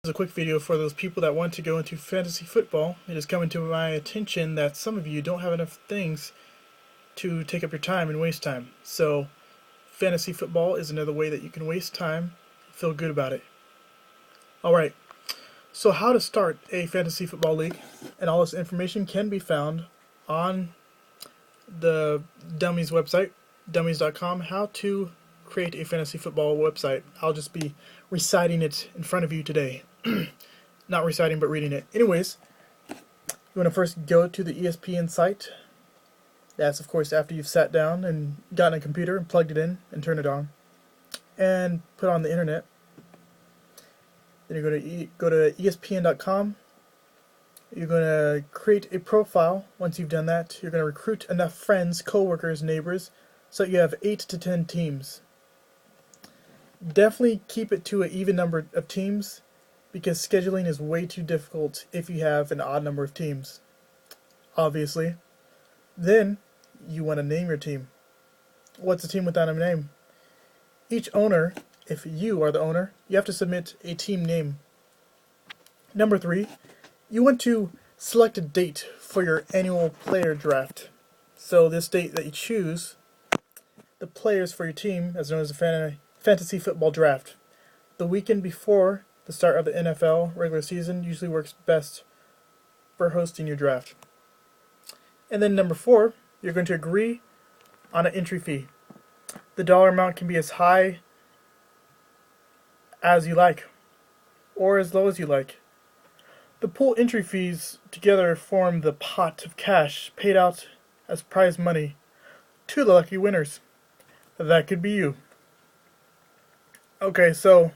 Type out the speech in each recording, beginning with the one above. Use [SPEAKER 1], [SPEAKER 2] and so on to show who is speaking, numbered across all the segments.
[SPEAKER 1] A quick video for those people that want to go into fantasy football. It is coming to my attention that some of you don't have enough things to take up your time and waste time. So fantasy football is another way that you can waste time, feel good about it. Alright, so how to start a fantasy football league, and all this information can be found on the Dummies website, dummies.com, how to create a fantasy football website. I'll just be reciting it in front of you today. Not reciting, but reading it. Anyways, you want to first go to the ESPN site. That's, of course, after you've sat down and gotten a computer and plugged it in and turned it on and put on the internet. Then you're going to go to ESPN.com. You're going to create a profile. Once you've done that, you're going to recruit enough friends, coworkers, neighbors, so that you have 8 to 10 teams. Definitely keep it to an even number of teams, because scheduling is way too difficult if you have an odd number of teams, obviously. Then, you want to name your team. What's a team without a name? Each owner, if you are the owner, you have to submit a team name. Number 3, you want to select a date for your annual player draft. So this date that you choose, the players for your team, as known as the fantasy football draft. The weekend before the start of the NFL regular season usually works best for hosting your draft. And then number 4, you're going to agree on an entry fee. The dollar amount can be as high as you like, or as low as you like. The pool entry fees together form the pot of cash paid out as prize money to the lucky winners. That could be you. Okay, so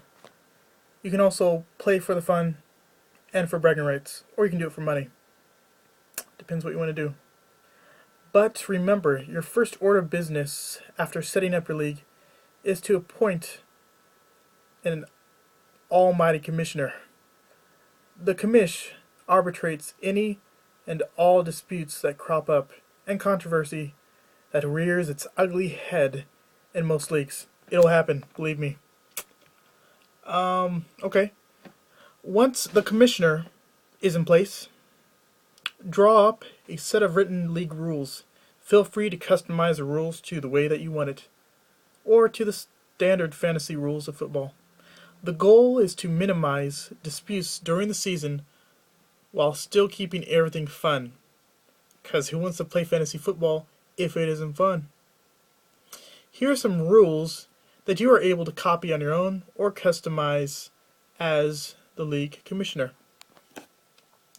[SPEAKER 1] you can also play for the fun and for bragging rights, or you can do it for money. Depends what you want to do. But remember, your first order of business after setting up your league is to appoint an almighty commissioner. The commish arbitrates any and all disputes that crop up and controversy that rears its ugly head in most leagues. It'll happen, believe me. Okay. Once the commissioner is in place, draw up a set of written league rules. Feel free to customize the rules to the way that you want it, or to the standard fantasy rules of football. The goal is to minimize disputes during the season while still keeping everything fun. Because who wants to play fantasy football if it isn't fun? Here are some rules that you are able to copy on your own or customize as the league commissioner.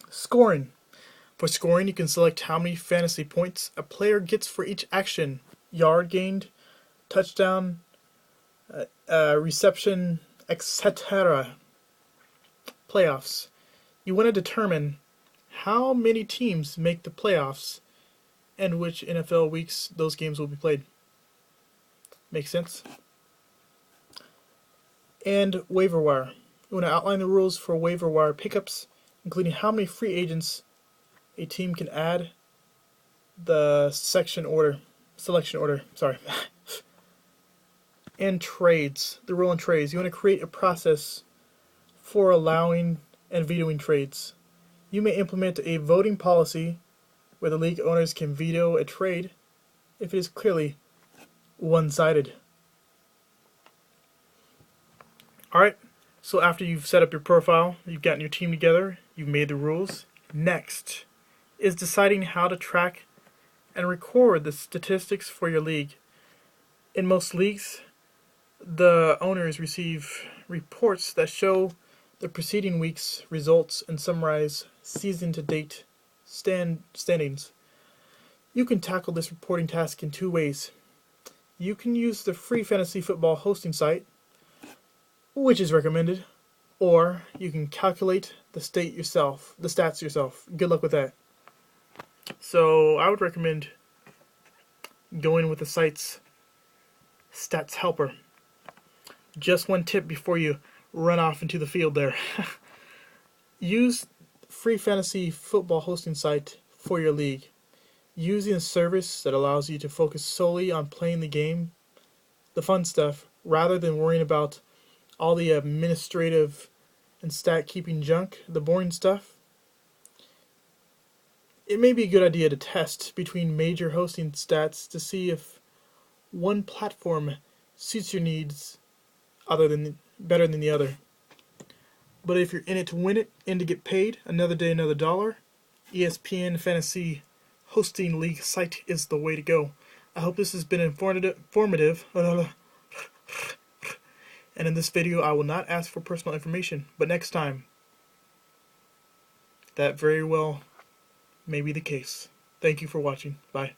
[SPEAKER 1] Scoring. For scoring, you can select how many fantasy points a player gets for each action: yard gained, touchdown, reception, etc. Playoffs. You want to determine how many teams make the playoffs and which NFL weeks those games will be played. Make sense? And waiver wire. You want to outline the rules for waiver wire pickups, including how many free agents a team can add, the selection order, and trades. The rule in trades. You want to create a process for allowing and vetoing trades. You may implement a voting policy where the league owners can veto a trade if it is clearly one-sided. Alright, so after you've set up your profile, you've gotten your team together, you've made the rules, next is deciding how to track and record the statistics for your league. In most leagues, the owners receive reports that show the preceding week's results and summarize season-to-date standings. You can tackle this reporting task in 2 ways. You can use the free fantasy football hosting site, which is recommended, or you can calculate the stats yourself. Good luck with that. So I would recommend going with the site's stats helper. Just one tip before you run off into the field there. Use free fantasy football hosting site for your league. Using a service that allows you to focus solely on playing the game, the fun stuff, rather than worrying about all the administrative and stat keeping junk, the boring stuff, it may be a good idea to test between major hosting stats to see if one platform suits your needs better than the other. But if you're in it to win it and to get paid, another day, another dollar, ESPN Fantasy Hosting League site is the way to go. I hope this has been informative. And in this video, I will not ask for personal information. But next time, that very well may be the case. Thank you for watching. Bye.